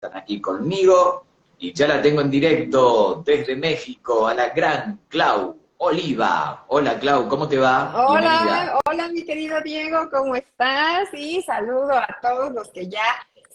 están aquí conmigo y ya la tengo en directo desde México a la gran Clau Oliva. Hola Clau, ¿cómo te va? Bienvenida. Hola, hola mi querido Diego, ¿cómo estás? Y saludo a todos los que ya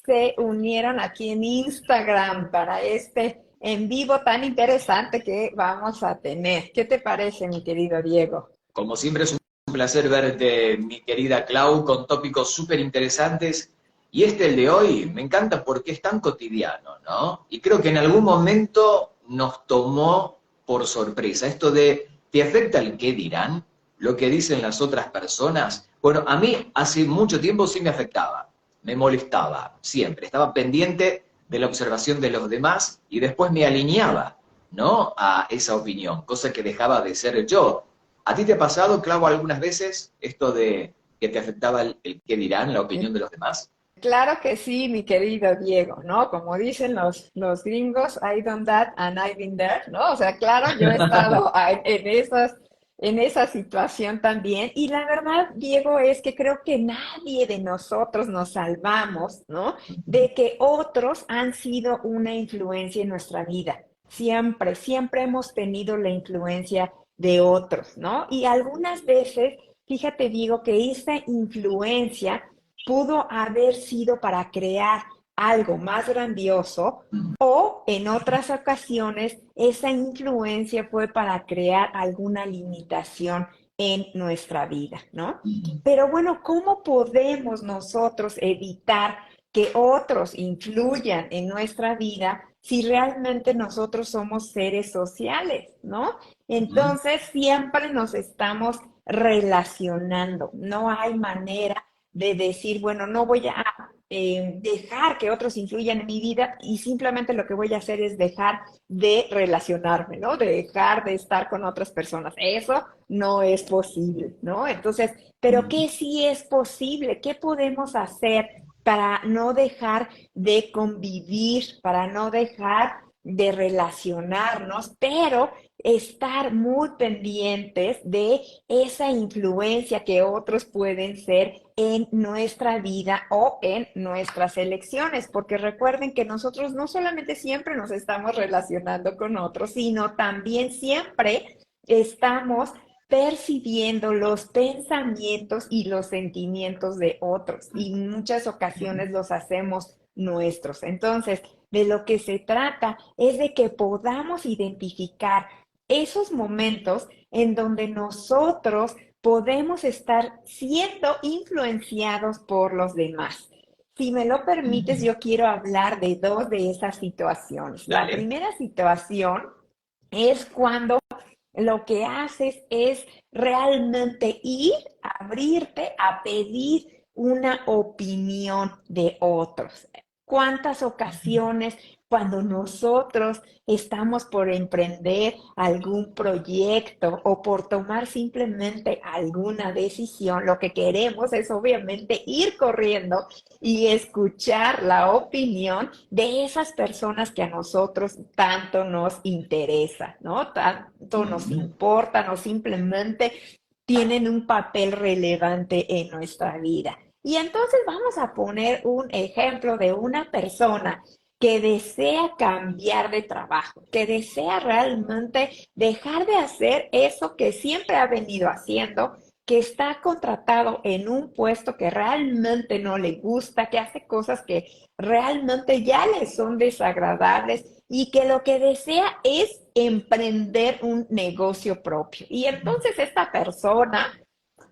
se unieron aquí en Instagram para este en vivo tan interesante que vamos a tener. ¿Qué te parece, mi querido Diego? Como siempre es un placer verte, mi querida Clau, con tópicos súper interesantes. Y el de hoy, me encanta porque es tan cotidiano, ¿no? Y creo que en algún momento nos tomó por sorpresa. Esto de, ¿te afecta el qué dirán? Lo que dicen las otras personas. Bueno, a mí hace mucho tiempo sí me afectaba, me molestaba, siempre. Estaba pendiente de la observación de los demás y después me alineaba, ¿no? A esa opinión, cosa que dejaba de ser yo. ¿A ti te ha pasado, Clau, algunas veces esto de que te afectaba el qué dirán, la opinión de los demás? Claro que sí, mi querido Diego, ¿no? Como dicen los gringos, I done that and I've been there, ¿no? O sea, claro, yo he estado en esa situación también. Y la verdad, Diego, es que creo que nadie de nosotros nos salvamos, ¿no? De que otros han sido una influencia en nuestra vida. Siempre, siempre hemos tenido la influencia de otros, ¿no? Y algunas veces, fíjate, Diego, que esa influencia pudo haber sido para crear algo más grandioso o en otras ocasiones esa influencia fue para crear alguna limitación en nuestra vida, ¿no? Pero bueno, ¿cómo podemos nosotros evitar que otros influyan en nuestra vida si realmente nosotros somos seres sociales, ¿no? Entonces siempre nos estamos relacionando, no hay manera de decir, bueno, no voy a dejar que otros influyan en mi vida y simplemente lo que voy a hacer es dejar de relacionarme, ¿no? De dejar de estar con otras personas. Eso no es posible, ¿no? Entonces, pero ¿qué sí es posible? ¿Qué podemos hacer para no dejar de convivir, para no dejar de relacionarnos, pero estar muy pendientes de esa influencia que otros pueden ser en nuestra vida o en nuestras elecciones, porque recuerden que nosotros no solamente siempre nos estamos relacionando con otros, sino también siempre estamos percibiendo los pensamientos y los sentimientos de otros y en muchas ocasiones los hacemos nuestros. Entonces, de lo que se trata es de que podamos identificar esos momentos en donde nosotros podemos estar siendo influenciados por los demás. Si me lo permites, yo quiero hablar de dos de esas situaciones. La Dale. primera situación es cuando lo que haces es realmente ir, abrirte a pedir una opinión de otros. ¿Cuántas ocasiones cuando nosotros estamos por emprender algún proyecto o por tomar simplemente alguna decisión, lo que queremos es obviamente ir corriendo y escuchar la opinión de esas personas que a nosotros tanto nos interesa, ¿no? Tanto nos importan o simplemente tienen un papel relevante en nuestra vida. Y entonces vamos a poner un ejemplo de una persona que desea cambiar de trabajo, que desea realmente dejar de hacer eso que siempre ha venido haciendo, que está contratado en un puesto que realmente no le gusta, que hace cosas que realmente ya le son desagradables y que lo que desea es emprender un negocio propio. Y entonces esta persona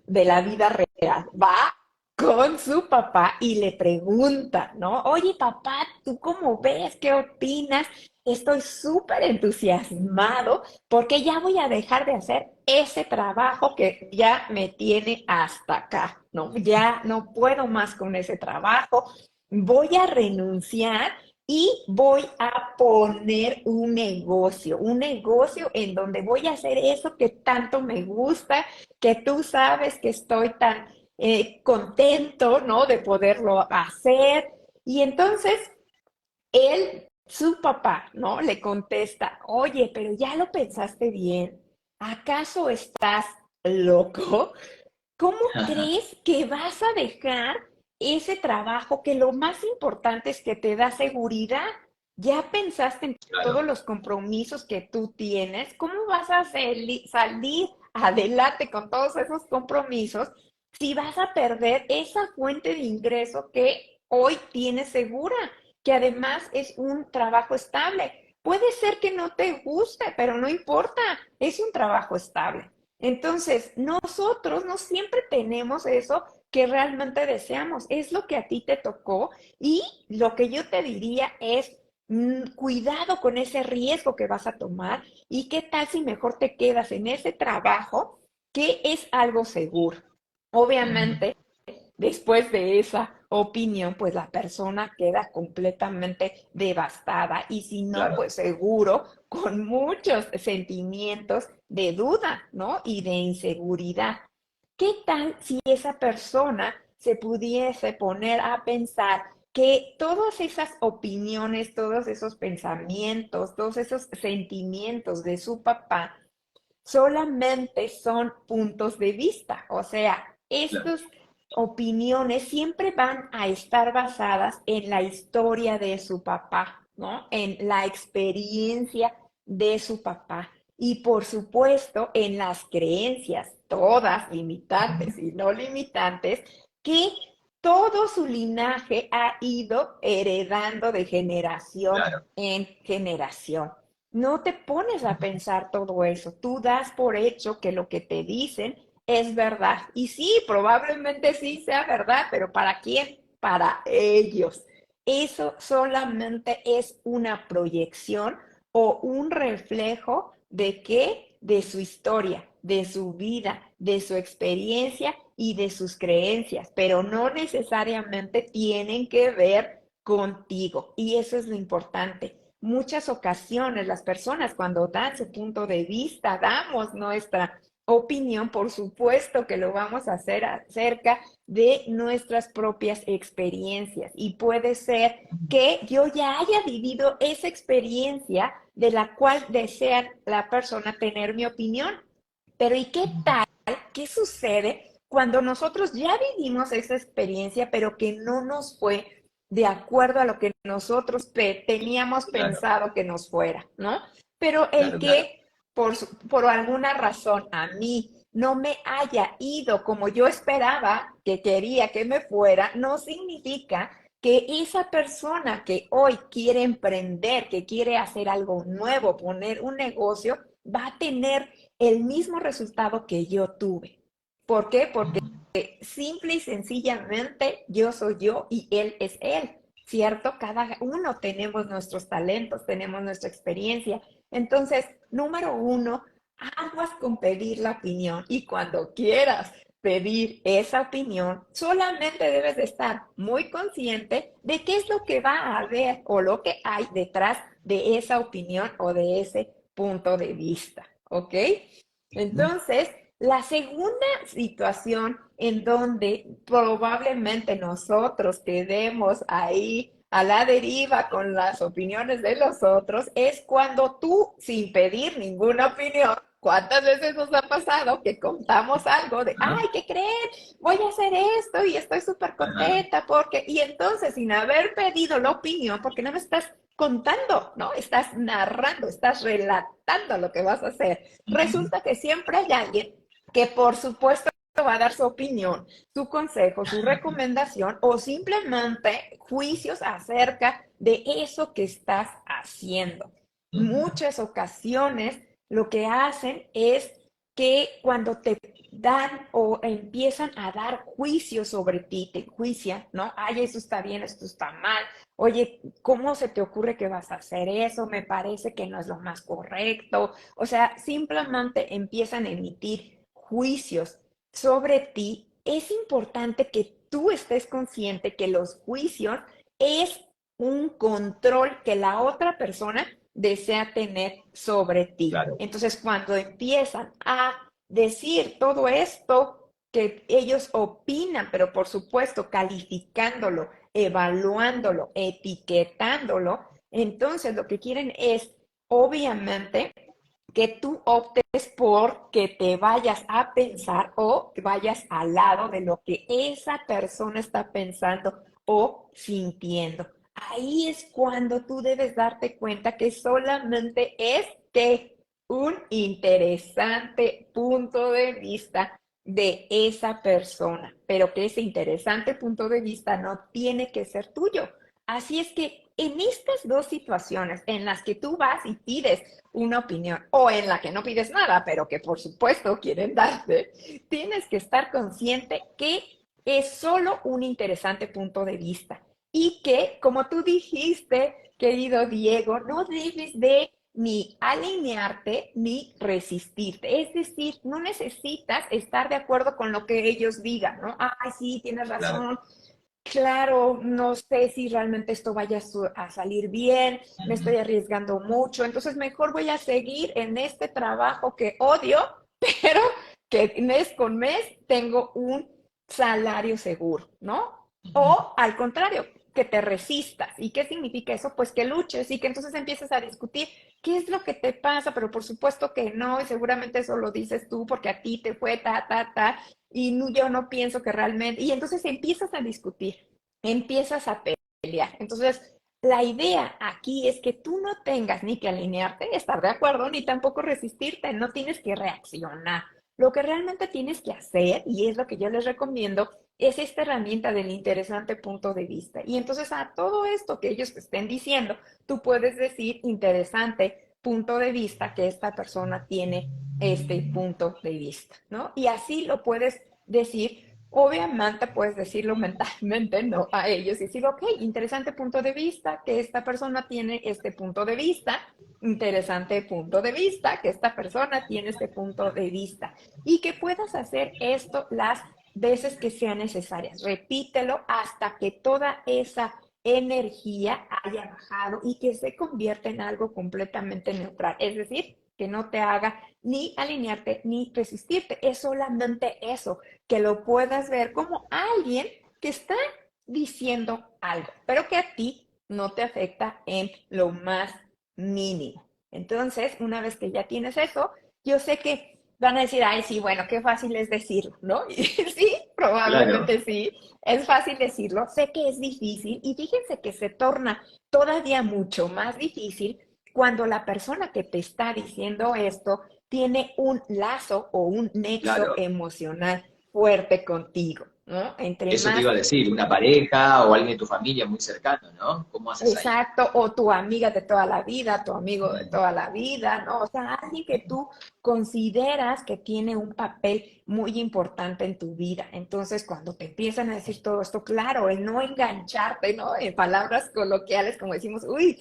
de la vida real va con su papá y le pregunta, ¿no? Oye, papá, ¿tú cómo ves? ¿Qué opinas? Estoy súper entusiasmado porque ya voy a dejar de hacer ese trabajo que ya me tiene hasta acá, ¿no? Ya no puedo más con ese trabajo, voy a renunciar y voy a poner un negocio en donde voy a hacer eso que tanto me gusta, que tú sabes que estoy tan contento, ¿no? De poderlo hacer. Y entonces él, su papá, ¿no? Le contesta, oye, pero ya lo pensaste bien. ¿Acaso estás loco? ¿Cómo crees que vas a dejar ese trabajo que lo más importante es que te da seguridad. ¿Ya pensaste en todos claro. los compromisos que tú tienes? ¿Cómo vas a salir adelante con todos esos compromisos si vas a perder esa fuente de ingreso que hoy tienes segura, que además es un trabajo estable? Puede ser que no te guste, pero no importa, es un trabajo estable. Entonces, nosotros no siempre tenemos eso que realmente deseamos, es lo que a ti te tocó y lo que yo te diría es cuidado con ese riesgo que vas a tomar y qué tal si mejor te quedas en ese trabajo que es algo seguro. Ujú, Obviamente, después de esa opinión, pues la persona queda completamente devastada y si no, claro, pues seguro con muchos sentimientos de duda, ¿no? Y de inseguridad. ¿Qué tal si esa persona se pudiese poner a pensar que todas esas opiniones, todos esos pensamientos, todos esos sentimientos de su papá solamente son puntos de vista? O sea, claro, estas opiniones siempre van a estar basadas en la historia de su papá, ¿no? En la experiencia de su papá. Y por supuesto, en las creencias, todas limitantes y no limitantes, que todo su linaje ha ido heredando de generación claro. en generación. No te pones a pensar todo eso. Tú das por hecho que lo que te dicen es verdad. Y sí, probablemente sí sea verdad, pero ¿para quién? Para ellos. Eso solamente es una proyección o un reflejo de qué, de su historia, de su vida, de su experiencia y de sus creencias, pero no necesariamente tienen que ver contigo. Y eso es lo importante. Muchas ocasiones las personas cuando dan su punto de vista, damos nuestra opinión, por supuesto que lo vamos a hacer acerca de nuestras propias experiencias y puede ser que yo ya haya vivido esa experiencia de la cual desea la persona tener mi opinión. Pero ¿y qué tal? ¿Qué sucede cuando nosotros ya vivimos esa experiencia, pero que no nos fue de acuerdo a lo que nosotros teníamos Claro, pensado que nos fuera, ¿no? Pero el claro, claro. que por alguna razón a mí no me haya ido como yo esperaba que quería que me fuera, no significa que esa persona que hoy quiere emprender, que quiere hacer algo nuevo, poner un negocio, va a tener el mismo resultado que yo tuve. ¿Por qué? Porque simple y sencillamente yo soy yo y él es él, ¿cierto? Cada uno tenemos nuestros talentos, tenemos nuestra experiencia. Entonces, número uno, aguas con pedir la opinión y cuando quieras pedir esa opinión, solamente debes de estar muy consciente de qué es lo que va a haber o lo que hay detrás de esa opinión o de ese punto de vista, ¿ok? Entonces, la segunda situación en donde probablemente nosotros quedemos ahí a la deriva con las opiniones de los otros es cuando tú, sin pedir ninguna opinión, ¿cuántas veces nos ha pasado que contamos algo de, Ajá, ay, ¿qué creen? Voy a hacer esto y estoy súper ajá, contenta porque, y entonces sin haber pedido la opinión, porque no me estás contando, ¿no? Estás narrando, estás relatando lo que vas a hacer. ujú, Resulta que siempre hay alguien que por supuesto va a dar su opinión, su consejo, su recomendación o simplemente juicios acerca de eso que estás haciendo. ujú. Muchas ocasiones lo que hacen es que cuando te dan o empiezan a dar juicios sobre ti, te enjuician, ¿no? Ay, eso está bien, esto está mal. Oye, ¿cómo se te ocurre que vas a hacer eso? Me parece que no es lo más correcto. O sea, simplemente empiezan a emitir juicios sobre ti. Es importante que tú estés consciente que los juicios es un control que la otra persona desea tener sobre ti. Claro. Entonces, cuando empiezan a decir todo esto que ellos opinan, pero por supuesto calificándolo, evaluándolo, etiquetándolo, entonces lo que quieren es, obviamente, que tú optes por que te vayas a pensar o que vayas al lado de lo que esa persona está pensando o sintiendo. Ahí es cuando tú debes darte cuenta que solamente es que un interesante punto de vista de esa persona, pero que ese interesante punto de vista no tiene que ser tuyo. Así es que en estas dos situaciones en las que tú vas y pides una opinión o en la que no pides nada, pero que por supuesto quieren darte, tienes que estar consciente que es solo un interesante punto de vista y que, como tú dijiste, querido Diego, no debes de ni alinearte ni resistirte. Es decir, no necesitas estar de acuerdo con lo que ellos digan, ¿no? Ay, sí, tienes Claro. razón. Claro, no sé si realmente esto vaya a salir bien, me estoy arriesgando mucho, entonces mejor voy a seguir en este trabajo que odio, pero que mes con mes tengo un salario seguro, ¿no? O al contrario, que te resistas. ¿Y qué significa eso? Pues que luches y que entonces empieces a discutir qué es lo que te pasa, pero por supuesto que no, y seguramente eso lo dices tú porque a ti te fue y no, yo no pienso que realmente, y entonces empiezas a discutir, empiezas a pelear. Entonces, la idea aquí es que tú no tengas ni que alinearte, estar de acuerdo, ni tampoco resistirte, no tienes que reaccionar. Lo que realmente tienes que hacer, y es lo que yo les recomiendo, es esta herramienta del interesante punto de vista. Y entonces a todo esto que ellos te estén diciendo, tú puedes decir interesante punto de vista que esta persona tiene este punto de vista, ¿no? Y así lo puedes decir. Obviamente puedes decirlo mentalmente, ¿no? A ellos y decir, ok, interesante punto de vista, que esta persona tiene este punto de vista, interesante punto de vista, que esta persona tiene este punto de vista, y que puedas hacer esto las veces que sean necesarias. Repítelo hasta que toda esa energía haya bajado y que se convierta en algo completamente neutral. Es decir, que no te haga ni alinearte ni resistirte. Es solamente eso, que lo puedas ver como alguien que está diciendo algo, pero que a ti no te afecta en lo más mínimo. Entonces, una vez que ya tienes eso, yo sé que van a decir, ay, sí, bueno, qué fácil es decirlo, ¿no? Y sí, Claro. probablemente sí, es fácil decirlo, sé que es difícil y fíjense que se torna todavía mucho más difícil cuando la persona que te está diciendo esto tiene un lazo o un nexo Claro. emocional fuerte contigo, ¿no? Entre Eso te más iba a decir, una pareja o alguien de tu familia muy cercano, ¿no? ¿Cómo haces ahí? exacto, o tu amiga de toda la vida, tu amigo de toda la vida, ¿no? O sea, alguien que tú consideras que tiene un papel muy importante en tu vida. Entonces, cuando te empiezan a decir todo esto, claro, el no engancharte, ¿no? En palabras coloquiales, como decimos, uy,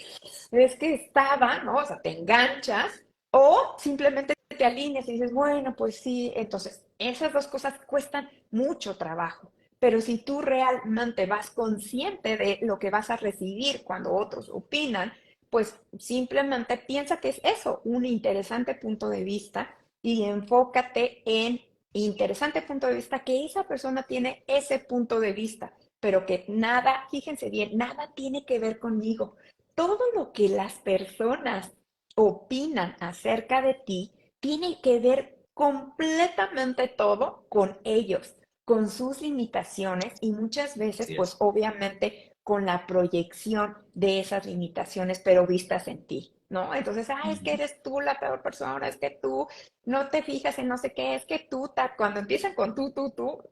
es que estaba, ¿no? O sea, te enganchas o simplemente te alineas y dices, bueno, pues sí. Entonces, esas dos cosas cuestan mucho trabajo. Pero si tú realmente vas consciente de lo que vas a recibir cuando otros opinan, pues simplemente piensa que es eso, un interesante punto de vista y enfócate en interesante punto de vista, que esa persona tiene ese punto de vista, pero que nada, fíjense bien, nada tiene que ver conmigo. Todo lo que las personas opinan acerca de ti tiene que ver completamente todo con ellos, con sus limitaciones y muchas veces, Así pues es. obviamente con la proyección de esas limitaciones, pero vistas en ti, ¿no? Entonces, es que Ujú. eres tú la peor persona, es que tú no te fijas en no sé qué, es que cuando empiezan con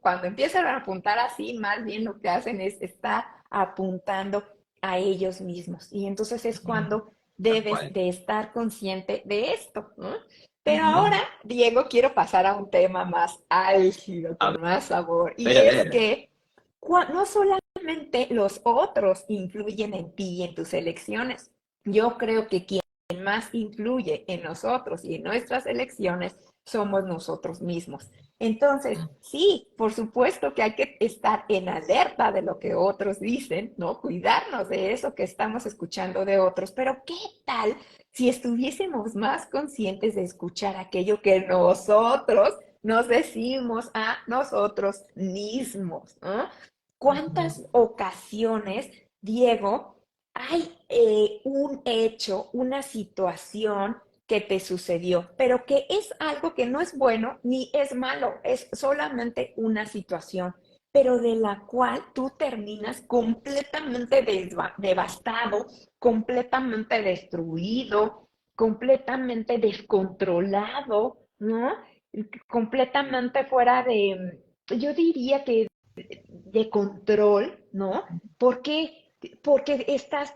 cuando empiezan a apuntar así, más bien lo que hacen es está apuntando a ellos mismos. Y entonces es cuando Tal debes cual. de estar consciente de esto, ¿no? Pero Ujú. ahora, Diego, quiero pasar a un tema más álgido, A con más sabor, ver, y a es ver. que no solamente los otros influyen en ti y en tus elecciones, yo creo que quien más influye en nosotros y en nuestras elecciones somos nosotros mismos. Entonces, sí, por supuesto que hay que estar en alerta de lo que otros dicen, ¿no? Cuidarnos de eso que estamos escuchando de otros, pero ¿qué tal si estuviésemos más conscientes de escuchar aquello que nosotros nos decimos a nosotros mismos, ¿no? ¿Cuántas ocasiones, Diego, hay un hecho, una situación que te sucedió, pero que es algo que no es bueno ni es malo, es solamente una situación, pero de la cual tú terminas completamente devastado, completamente destruido, completamente descontrolado, ¿no? Completamente fuera de, yo diría que de control, ¿no? Porque, porque estás,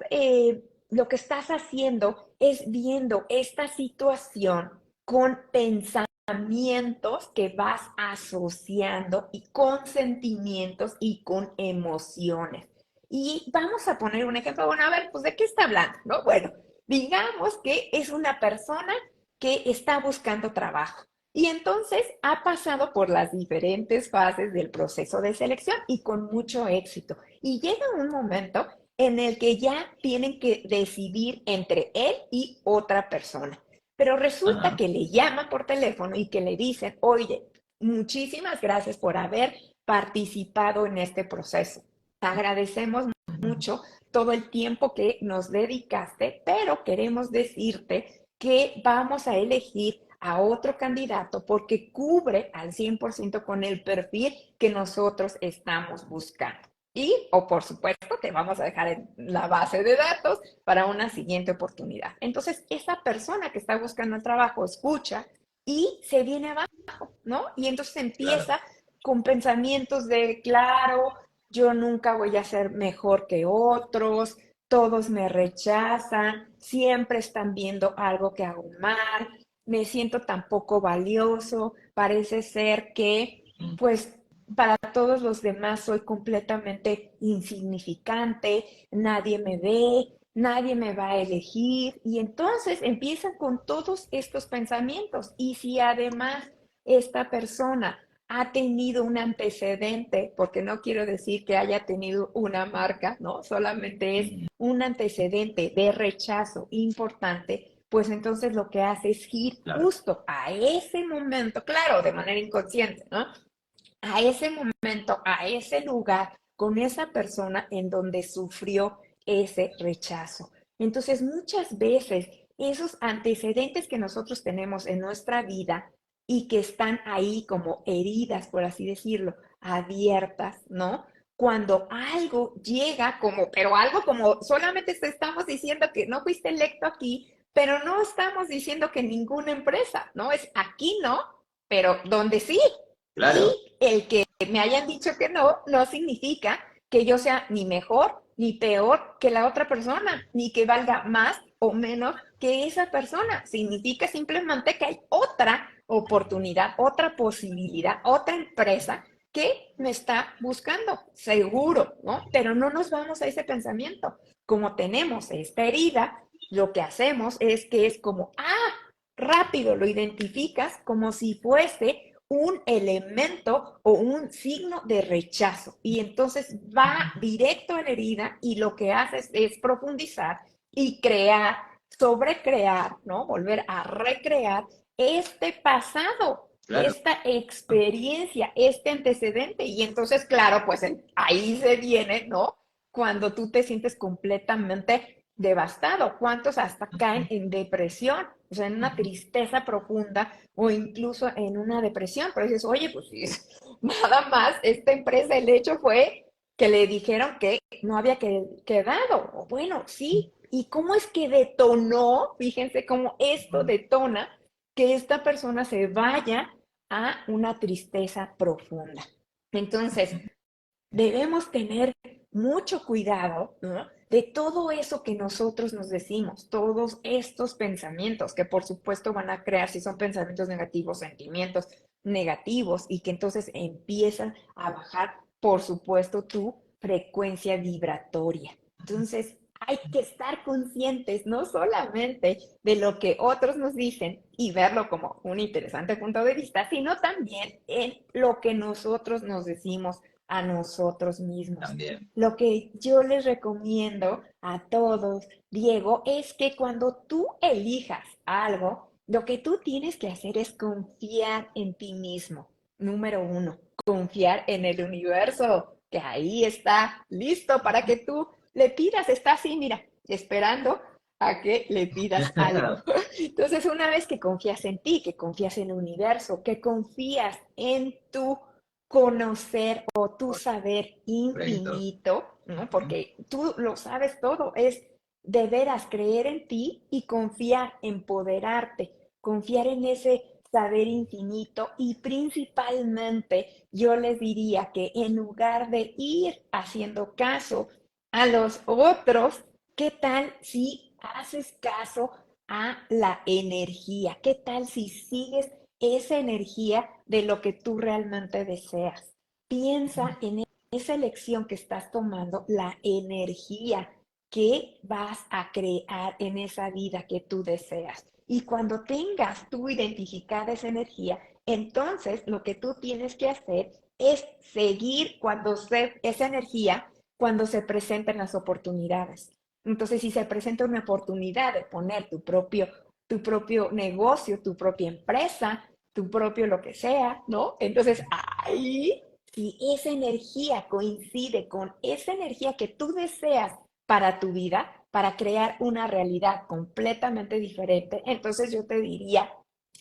lo que estás haciendo es viendo esta situación con pensamientos que vas asociando y con sentimientos y con emociones. Y vamos a poner un ejemplo, bueno, a ver, pues ¿de qué está hablando? ¿No? Bueno, digamos que es una persona que está buscando trabajo. Y entonces ha pasado por las diferentes fases del proceso de selección y con mucho éxito. Y llega un momento en el que ya tienen que decidir entre él y otra persona. Pero resulta Ajá. que le llaman por teléfono y que le dicen, oye, muchísimas gracias por haber participado en este proceso. Agradecemos mucho todo el tiempo que nos dedicaste, pero queremos decirte que vamos a elegir a otro candidato porque cubre al 100% con el perfil que nosotros estamos buscando. Y, o por supuesto, te vamos a dejar en la base de datos para una siguiente oportunidad. Entonces, esa persona que está buscando el trabajo escucha y se viene abajo, ¿no? Y entonces Claro. empieza con pensamientos de, claro, yo nunca voy a ser mejor que otros, todos me rechazan, siempre están viendo algo que hago mal, me siento tan poco valioso, parece ser que, Mm. pues, para todos los demás soy completamente insignificante, nadie me ve, nadie me va a elegir, y entonces empiezan con todos estos pensamientos. Y si además esta persona ha tenido un antecedente, porque no quiero decir que haya tenido una marca, ¿no? Solamente es Mm. un antecedente de rechazo importante, pues entonces lo que hace es ir Claro. justo a ese momento, claro, de manera inconsciente, ¿no? A ese momento, a ese lugar, con esa persona en donde sufrió ese rechazo. Entonces, muchas veces esos antecedentes que nosotros tenemos en nuestra vida y que están ahí como heridas, por así decirlo, abiertas, ¿no? Cuando algo llega como, pero algo como, solamente te estamos diciendo que no fuiste electo aquí, pero no estamos diciendo que ninguna empresa, ¿no? Es aquí no, pero donde sí. Claro. Y el que me hayan dicho que no, no significa que yo sea ni mejor ni peor que la otra persona, ni que valga más o menos que esa persona. Significa simplemente que hay otra oportunidad, otra posibilidad, otra empresa que me está buscando, seguro, ¿no? Pero no nos vamos a ese pensamiento. Como tenemos esta herida, lo que hacemos es que es como, rápido lo identificas como si fuese un elemento o un signo de rechazo. Y entonces va directo a la herida y lo que haces es profundizar y crear, sobrecrear, ¿no? Volver a recrear este pasado, Claro. esta experiencia, este antecedente. Y entonces, claro, pues ahí se viene, ¿no? Cuando tú te sientes completamente devastado. ¿Cuántos hasta caen en depresión? O sea, en una tristeza profunda o incluso en una depresión. Pero dices, oye, pues sí, nada más esta empresa, el hecho fue que le dijeron que no había quedado. O bueno, sí. ¿Y cómo es que detonó? Fíjense cómo esto detona que esta persona se vaya a una tristeza profunda. Entonces, debemos tener mucho cuidado, ¿no? De todo eso que nosotros nos decimos, todos estos pensamientos que por supuesto van a crear, si son pensamientos negativos, sentimientos negativos y que entonces empiezan a bajar, por supuesto, tu frecuencia vibratoria. Entonces, hay que estar conscientes no solamente de lo que otros nos dicen y verlo como un interesante punto de vista, sino también en lo que nosotros nos decimos a nosotros mismos. También. Lo que yo les recomiendo a todos, Diego, es que cuando tú elijas algo, lo que tú tienes que hacer es confiar en ti mismo. Número uno, confiar en el universo, que ahí está listo para que tú le pidas, está así, mira, esperando a que le pidas algo. Entonces, una vez que confías en ti, que confías en el universo, que confías en tu conocer o tu saber Correcto. infinito, ¿no? Ujú. Porque tú lo sabes todo, es de veras creer en ti y confiar, empoderarte, confiar en ese saber infinito y principalmente yo les diría que en lugar de ir haciendo caso a los otros, ¿qué tal si haces caso a la energía? ¿Qué tal si sigues esa energía de lo que tú realmente deseas? Piensa en esa elección que estás tomando, la energía que vas a crear en esa vida que tú deseas. Y cuando tengas tú identificada esa energía, entonces lo que tú tienes que hacer es seguir esa energía cuando se presentan las oportunidades. Entonces, si se presenta una oportunidad de poner tu propio negocio, tu propia empresa, tu propio lo que sea, ¿no? Entonces, ahí, si esa energía coincide con esa energía que tú deseas para tu vida, para crear una realidad completamente diferente, entonces yo te diría,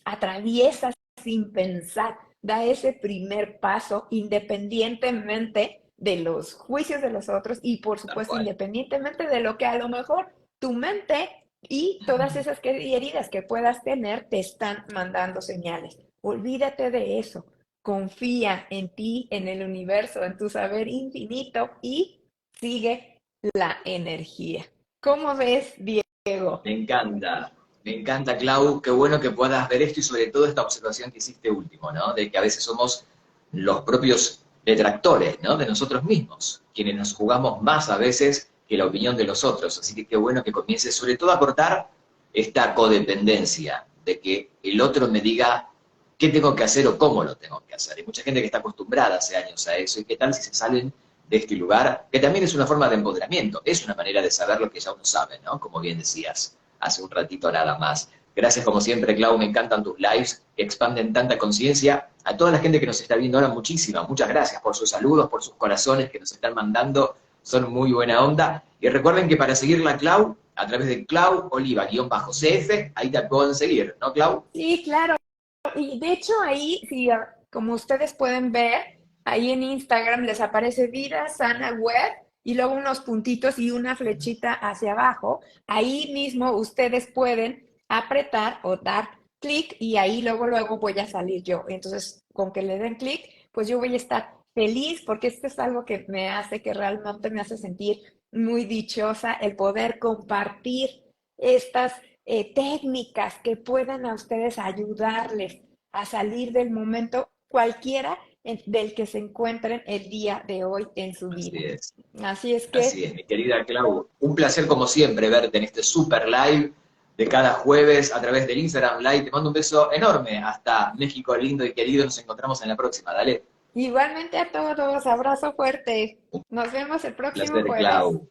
atraviesa sin pensar, da ese primer paso independientemente de los juicios de los otros y por Tal supuesto cual. independientemente de lo que a lo mejor tu mente y todas esas heridas que puedas tener te están mandando señales. Olvídate de eso. Confía en ti, en el universo, en tu saber infinito y sigue la energía. ¿Cómo ves, Diego? Me encanta, Clau, qué bueno que puedas ver esto y sobre todo esta observación que hiciste último, ¿no? De que a veces somos los propios detractores, ¿no? De nosotros mismos, quienes nos jugamos más a veces que la opinión de los otros. Así que qué bueno que comiences sobre todo a cortar esta codependencia de que el otro me diga qué tengo que hacer o cómo lo tengo que hacer. Hay mucha gente que está acostumbrada hace años a eso y qué tal si se salen de este lugar, que también es una forma de empoderamiento, es una manera de saber lo que ya uno sabe, ¿no? Como bien decías hace un ratito nada más. Gracias como siempre, Clau, me encantan tus lives, que expanden tanta conciencia. A toda la gente que nos está viendo ahora, muchas gracias por sus saludos, por sus corazones que nos están mandando, son muy buena onda. Y recuerden que para seguir la Clau, a través de Clau Oliva-CF, ahí te pueden seguir, ¿no, Clau? Sí, claro. Y de hecho ahí, si, como ustedes pueden ver, ahí en Instagram les aparece Vida Sana Web y luego unos puntitos y una flechita hacia abajo. Ahí mismo ustedes pueden apretar o dar clic y ahí luego voy a salir yo. Entonces, con que le den clic, pues yo voy a estar feliz porque esto es algo que realmente me hace sentir muy dichosa, el poder compartir estas técnicas que puedan a ustedes ayudarles a salir del momento cualquiera del que se encuentren el día de hoy en su Así vida. es. Así es Así que es, mi querida Clau. Un placer como siempre verte en este super live de cada jueves a través del Instagram Live. Te mando un beso enorme hasta México lindo y querido. Nos encontramos en la próxima. Dale. igualmente a todos, abrazo fuerte. Un Nos vemos el próximo placer, jueves. Clau.